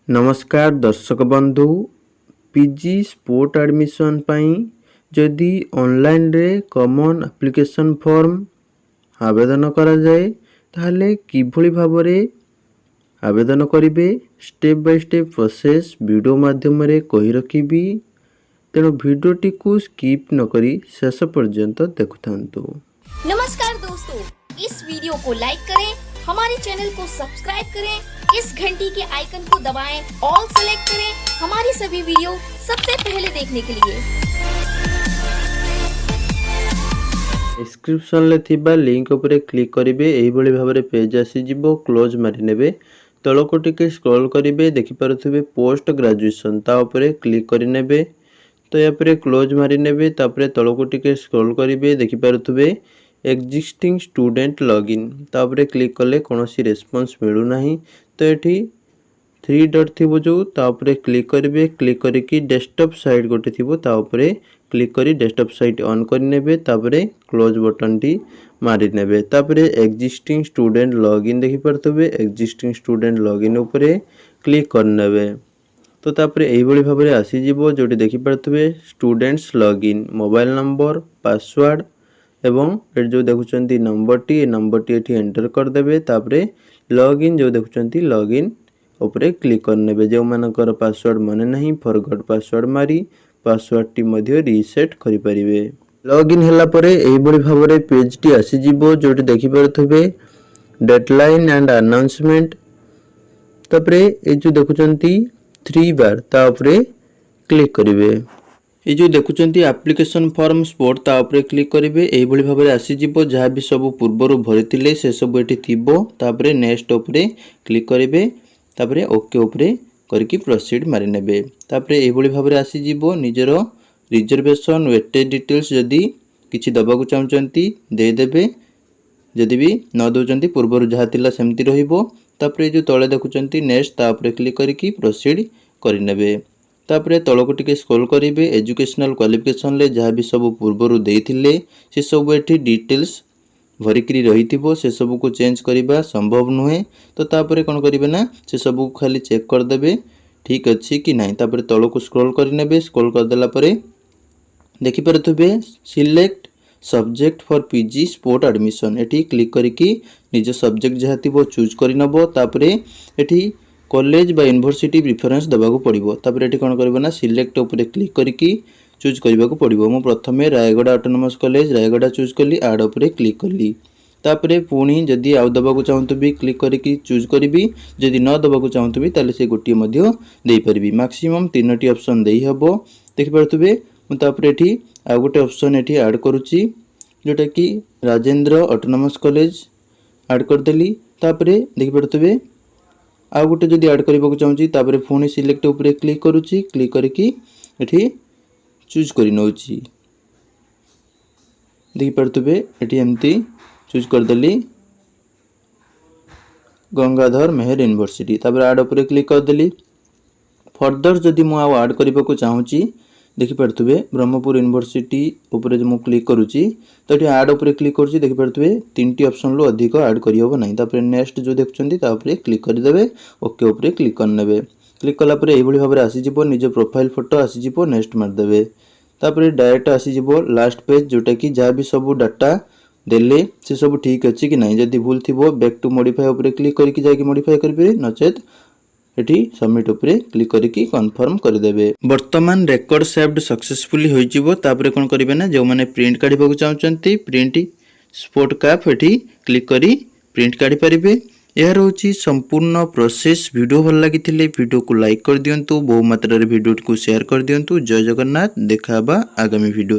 नमस्कार दर्शक बंधु पीजी स्पोर्ट एडमिशन पाई जदि ऑनलाइन रे कॉमन एप्लिकेशन फॉर्म आवेदन करा जाए ताहले किभली भाबरे आवेदन करिवे step by step process video माध्यम रे कहि रखिबी तेणु वीडियोटी को स्किप न करी शेष पर्यंत देखुथांतु। नमस्कार दोस्तों, इस वीडियो को लाइक करें, हमारे चैनल को सब्सक्राइब करें, इस घंटी के आइकन को दबाएं, ऑल सेलेक्ट करें हमारी सभी वीडियो सबसे पहले देखने के लिए। डिस्क्रिप्शन ले थिबा लिंक उपरे क्लिक करिवे एही भली भाबरे पेज आसी जिवो क्लोज मारि नेबे तळको टिके स्क्रॉल करिवे देखि पारुथिबे पोस्ट ग्रेजुएशन ता उपरे क्लिक करि नेबे तो या पर क्लोज मारि नेबे तापरे तळको टिके स्क्रॉल करिवे देखि पारुथिबे एक्जिस्टिंग स्टूडेंट लॉगिन तापरे क्लिक कले कोनोसी रेस्पॉन्स मिलु नाही तो एठी 3 डॉट थिबो जो तापरे क्लिक करिवे क्लिक करिकि डेस्कटॉप साइट गोटे थिबो ता उपरे क्लिक करी डेस्कटॉप साइट ऑन कर नेबे तापरे क्लोज बटन टी मारि नेबे तापरे एक्जिस्टिंग स्टूडेंट लॉगिन देखि परतबे एक्जिस्टिंग स्टूडेंट लॉगिन उपरे क्लिक कर नेबे तो तापरे एही भली भाबरे आसी जिवो जोटी देखि परतबे students login mobile number password एवं ए जो देखुचंती नंबर टी एठी एंटर कर देबे तापरे लॉगिन जो देखुचंती लॉगिन उपरे क्लिक कर नेबे जो मानकर पासवर्ड माने नहीं फॉरगॉट पासवर्ड मारी पासवर्ड टी मध्ये रीसेट करि परिबे। लॉगिन हला परे एही भली भाबरे पेज टी आसी जिवो जोटी देखि परथबे डेडलाइन एंड अनाउंसमेंट तापरे ए जो देखुचंती 3 बार ता उपरे क्लिक करिवे ए जो देखुचंती एप्लिकेशन फॉर्म स्पोर्ट ता उपरे क्लिक करिवे एही भली भाबरे आसी जिवो जहा भी सब पूर्वरु भरिथिले से सब एठी थिबो तापरे नेक्स्ट उपरे क्लिक करिवे तापरे ओके उपरे करके प्रोसीड मारि नेबे तापरे एही भली भाबरे आसी जिवो निजरो रिजर्वेशन वेटेज डिटेल्स जदी किछि दबाकू चाहउचंती दे देबे जदी भी न दोचंती पूर्वरु जहा थिला सेमति रहिबो तापरे जो तळे देखुचंती नेक्स्ट तापरे क्लिक करके प्रोसीड करि नेबे तापरे तळको टिके स्क्रॉल करिवे एजुकेशनल क्वालिफिकेशन ले जहा भी सब पूर्वरु देथिले से सब एठी डिटेल्स भरिकरी रहिथिबो से सब को चेंज करिबा संभव नुहे तो तापरे कोन करिवे ना से सब को खाली चेक कर देबे ठीक अछि कि नाही तापरे तळको स्क्रॉल करि नेबे स्क्रॉल कर देला परे देखि परथबे select subject for PG sport admission एठी क्लिक करिकि निज सब्जेक्ट जहातिबो चूज करि नबो तापरे एठी कॉलेज बा यूनिवर्सिटी प्रेफरेंस दबाको पड़िबो तापरे एठी कोन करबो ना सिलेक्ट ऊपर क्लिक करिकि चूज करबाको पड़िबो मो प्रथमे Raigarh autonomous college Raigarh choose कली ऐड ऊपर क्लिक कली तापरे पुणी जदी आउ दबाको चाहंतबी क्लिक करिकि चूज करबी जदी न दबाको चाहंतबी ताले से गोटी मध्ये देई परबी मैक्सिमम 3टी ऑप्शन देई हबो देखि परतबे मु तापरे एठी आ गोटे ऑप्शन एठी ऐड करूची जोटा कि राजेंद्र ऑटोनोमस कॉलेज ऐड कर देली तापरे देखि परतबे आ गोटे जदी ऐड करबाको चाहूची तापरे पुणी सिलेक्ट ऊपर क्लिक करूची क्लिक करके एठी चूज करि नउची देखि परतबे एठी एमती चूज कर देली गंगाधर मेहर यूनिवर्सिटी तापरे ऐड ऊपर क्लिक कर देली फर्दर जदी मु आ ऐड करबाको चाहूची देखि परतबे ब्रह्मपुर यूनिवर्सिटी ऊपर जो मु क्लिक करूची तो एठी ऐड ऊपर क्लिक करूची देखि परतबे 3टी ऑप्शन लो अधिक ऐड करि होबो नाही तापरे नेक्स्ट जो देखुचंती ता ऊपर क्लिक कर देबे ओके ऊपर क्लिक कर नेबे क्लिक कला परे एही भली भाबरे आसी जिवो निज प्रोफाइल फोटो आसी जिवो नेक्स्ट मार देबे तापरे डायरेक्ट आसी जिवो लास्ट पेज जोटा कि जा भी सब डाटा देले से सब ठीक अछि कि नाही जदी भूल थिबो बैक टू मॉडिफाई ऊपर क्लिक करके जाके मॉडिफाई करबे नचेत एठी सबमिट ऊपर क्लिक करके कंफर्म कर देबे। वर्तमान रेकॉर्ड सेव्ड सक्सेसफुली होई जिवो तापरे कोन करिवे ना जो माने प्रिंट काढिबाकू चाहउचंती प्रिंट स्पोर्ट कैफ एठी क्लिक करी प्रिंट काढि परिबे यह रोची संपूर्ण प्रोसेस वीडियो भल लागिथिले वीडियो को लाइक कर दियंतु बहु मात्रा रे वीडियो को शेयर कर दियंतु जय जगन्नाथ देखाबा आगामी वीडियो।